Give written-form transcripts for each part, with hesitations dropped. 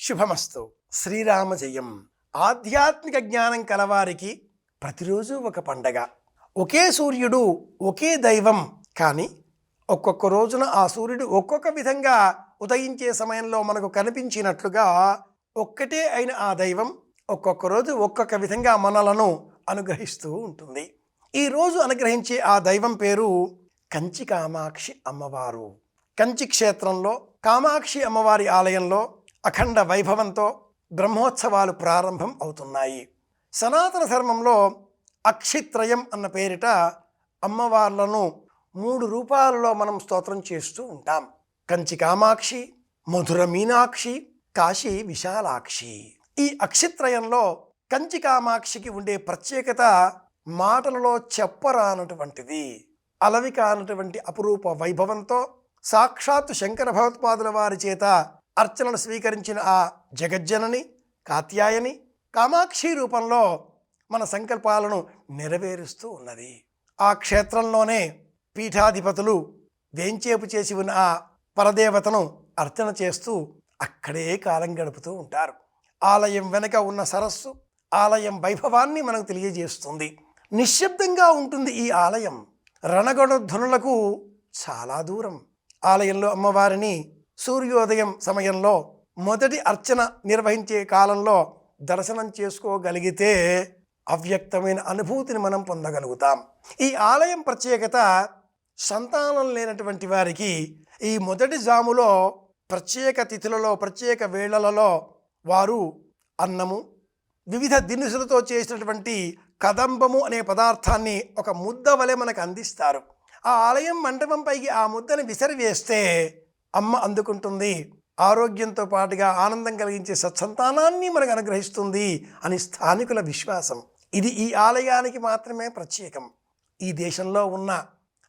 శుభమస్తు. శ్రీరామ జయం. ఆధ్యాత్మిక జ్ఞానం కలవారికి ప్రతిరోజు ఒక పండగ. ఒకే సూర్యుడు, ఒకే దైవం, కానీ ఒక్కొక్క రోజున ఆ సూర్యుడు ఒక్కొక్క విధంగా ఉదయించే సమయంలో మనకు కనిపించినట్లుగా ఒక్కటే అయిన ఆ దైవం ఒక్కొక్క రోజు ఒక్కొక్క విధంగా మనలను అనుగ్రహిస్తూ ఉంటుంది. ఈరోజు అనుగ్రహించే ఆ దైవం పేరు కంచి కామాక్షి అమ్మవారు. కంచి క్షేత్రంలో కామాక్షి అమ్మవారి ఆలయంలో అఖండ వైభవంతో బ్రహ్మోత్సవాలు ప్రారంభం అవుతున్నాయి. సనాతన ధర్మంలో అక్షిత్రయం అన్న పేరిట అమ్మవార్లను 3 రూపాలలో మనం స్తోత్రం చేస్తూ ఉంటాం. కంచి కామాక్షి, మధుర మీనాక్షి, కాశీ విశాలాక్షి. ఈ అక్షిత్రయంలో కంచి కామాక్షికి ఉండే ప్రత్యేకత మాటలలో చెప్పరానటువంటిది. అలవి కానటువంటి అపురూప వైభవంతో సాక్షాత్తు శంకర భగవత్పాదుల వారి చేత అర్చనలు స్వీకరించిన ఆ జగజ్జనని కాత్యాయని కామాక్షి రూపంలో మన సంకల్పాలను నెరవేరుస్తూ ఉన్నది. ఆ క్షేత్రంలోనే పీఠాధిపతులు వేంచేపు చేసి ఉన్న ఆ పరదేవతను అర్చన చేస్తూ అక్కడే కాలం గడుపుతూ ఉంటారు. ఆలయం వెనక ఉన్న సరస్సు ఆలయం వైభవాన్ని మనకు తెలియజేస్తుంది. నిశ్శబ్దంగా ఉంటుంది ఈ ఆలయం. రణగొణ ధ్వనులకు చాలా దూరం. ఆలయంలో అమ్మవారిని సూర్యోదయం సమయంలో మొదటి అర్చన నిర్వహించే కాలంలో దర్శనం చేసుకోగలిగితే అవ్యక్తమైన అనుభూతిని మనం పొందగలుగుతాం. ఈ ఆలయం ప్రత్యేకత సంతానం లేనటువంటి వారికి ఈ మొదటి జాములో ప్రత్యేక తిథులలో ప్రత్యేక వేళలలో వారు అన్నము వివిధ దినుసులతో చేసినటువంటి కదంబము అనే పదార్థాన్ని ఒక ముద్ద వలె మనకు అందిస్తారు. ఆ ఆలయం మండపం పైకి ఆ ముద్దని విసిరివేస్తే అమ్మ అందుకుంటుంది. ఆరోగ్యంతో పాటుగా ఆనందం కలిగించే సత్సంతానాన్ని మనకు అనుగ్రహిస్తుంది అని స్థానికుల విశ్వాసం. ఇది ఈ ఆలయానికి మాత్రమే ప్రత్యేకం. ఈ దేశంలో ఉన్న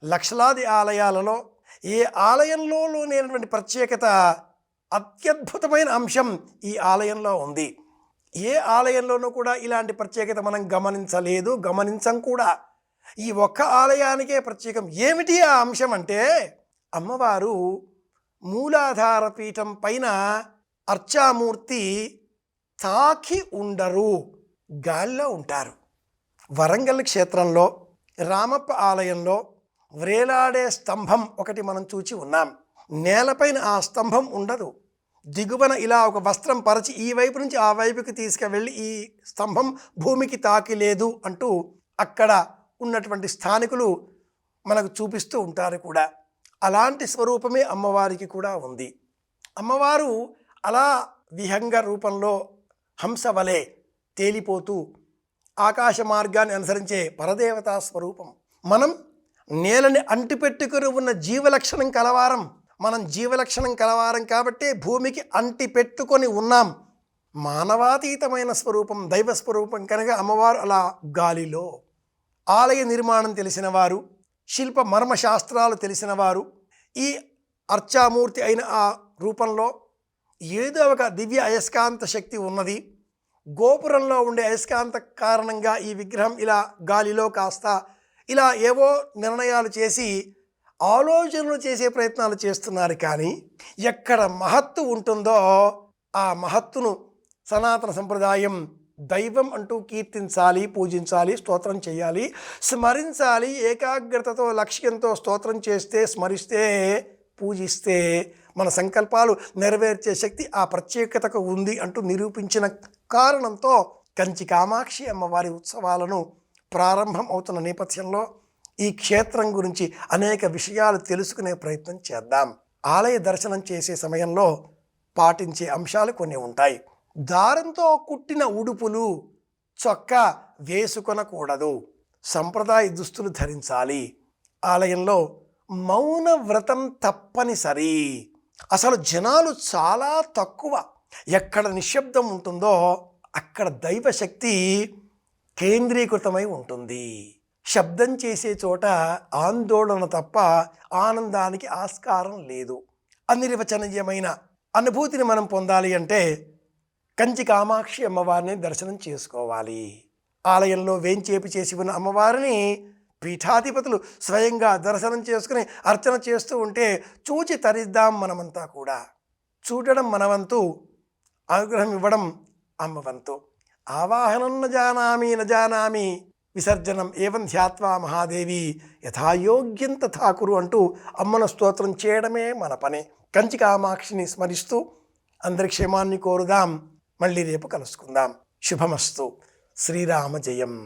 లక్షలాది ఆలయాలలో ఏ ఆలయంలో లేనటువంటి ప్రత్యేకత అత్యద్భుతమైన అంశం ఈ ఆలయంలో ఉంది. ఏ ఆలయంలోనూ కూడా ఇలాంటి ప్రత్యేకత మనం గమనించలేదు, గమనించం కూడా. ఈ ఒక్క ఆలయానికే ప్రత్యేకం. ఏమిటి ఆ అంశం అంటే అమ్మవారు మూలాధార పీఠం పైన అర్చామూర్తి తాకి ఉండరు, గాల్లో ఉంటారు. వరంగల్ క్షేత్రంలో రామప్ప ఆలయంలో వ్రేలాడే స్తంభం ఒకటి మనం చూచి ఉన్నాం. నేలపైన ఆ స్తంభం ఉండదు. దిగువన ఇలా ఒక వస్త్రం పరచి ఈ వైపు నుంచి ఆ వైపుకి తీసుకువెళ్ళి ఈ స్తంభం భూమికి తాకి లేదు అంటూ అక్కడ ఉన్నటువంటి స్థానికులు మనకు చూపిస్తూ ఉంటారు కూడా. అలాంటి స్వరూపమే అమ్మవారికి కూడా ఉంది. అమ్మవారు అలా విహంగ రూపంలో హంస వలె తేలిపోతూ ఆకాశ మార్గాన్ని అనుసరించే పరదేవతా స్వరూపం. మనం నేలని అంటిపెట్టుకుని ఉన్న జీవలక్షణం కలవారం. మనం జీవలక్షణం కలవారం కాబట్టే భూమికి అంటిపెట్టుకొని ఉన్నాం. మానవాతీతమైన స్వరూపం, దైవ స్వరూపం కనుక అమ్మవారు అలా గాలిలో. ఆలయ నిర్మాణం తెలిసిన వారు, శిల్ప మర్మశాస్త్రాలు తెలిసిన వారు ఈ అర్చామూర్తి అయిన ఆ రూపంలో ఏదో ఒక దివ్య అయస్కాంత శక్తి ఉన్నది. గోపురంలో ఉండే అయస్కాంత కారణంగా ఈ విగ్రహం ఇలా గాలిలో కాస్త ఇలా ఏవో నిర్ణయాలు చేసి ఆలోచనలు చేసే ప్రయత్నాలు చేస్తున్నారు. కానీ ఎక్కడ మహత్తు ఉంటుందో ఆ మహత్తును సనాతన సంప్రదాయం దైవం అంటూ కీర్తించాలి, పూజించాలి, స్తోత్రం చేయాలి, స్మరించాలి. ఏకాగ్రతతో లక్ష్యంతో స్తోత్రం చేస్తే, స్మరిస్తే, పూజిస్తే మన సంకల్పాలు నెరవేర్చే శక్తి ఆ ప్రత్యేకతకు ఉంది అంటూ నిరూపించిన కారణంతో కంచి కామాక్షి అమ్మవారి ఉత్సవాలను ప్రారంభం అవుతున్న నేపథ్యంలో ఈ క్షేత్రం గురించి అనేక విషయాలు తెలుసుకునే ప్రయత్నం చేద్దాం. ఆలయ దర్శనం చేసే సమయంలో పాటించే అంశాలు కొన్ని ఉంటాయి. దారంతో కుట్టిన ఉడుపులు, చొక్కా వేసుకొనకూడదు. సంప్రదాయ దుస్తులు ధరించాలి. ఆలయంలో మౌన వ్రతం తప్పనిసరి. అసలు జనాలు చాలా తక్కువ. ఎక్కడ నిశ్శబ్దం ఉంటుందో అక్కడ దైవశక్తి కేంద్రీకృతమై ఉంటుంది. శబ్దం చేసే చోట ఆందోళన తప్ప ఆనందానికి ఆస్కారం లేదు. అనిర్వచనీయమైన అనుభూతిని మనం పొందాలి అంటే కంచి కామాక్షి అమ్మవారిని దర్శనం చేసుకోవాలి. ఆలయంలో వేంచేపు చేసి ఉన్న అమ్మవారిని పీఠాధిపతులు స్వయంగా దర్శనం చేసుకుని అర్చన చేస్తూ ఉంటే చూచి తరిద్దాం మనమంతా కూడా. చూడడం మన వంతు, అనుగ్రహం ఇవ్వడం అమ్మ వంతు. ఆవాహనం న జానామి విసర్జనం ఏవం ధ్యాత్వా మహాదేవి యథాయోగ్యం తథా కురు అంటూ అమ్మను స్తోత్రం చేయడమే మన పని. కంచి కామాక్షిని స్మరిస్తూ అందరి క్షేమాన్ని కోరుదాం. మళ్ళీ రేపు కలుసుకుందాం. శుభమస్తు. శ్రీరామ జయం.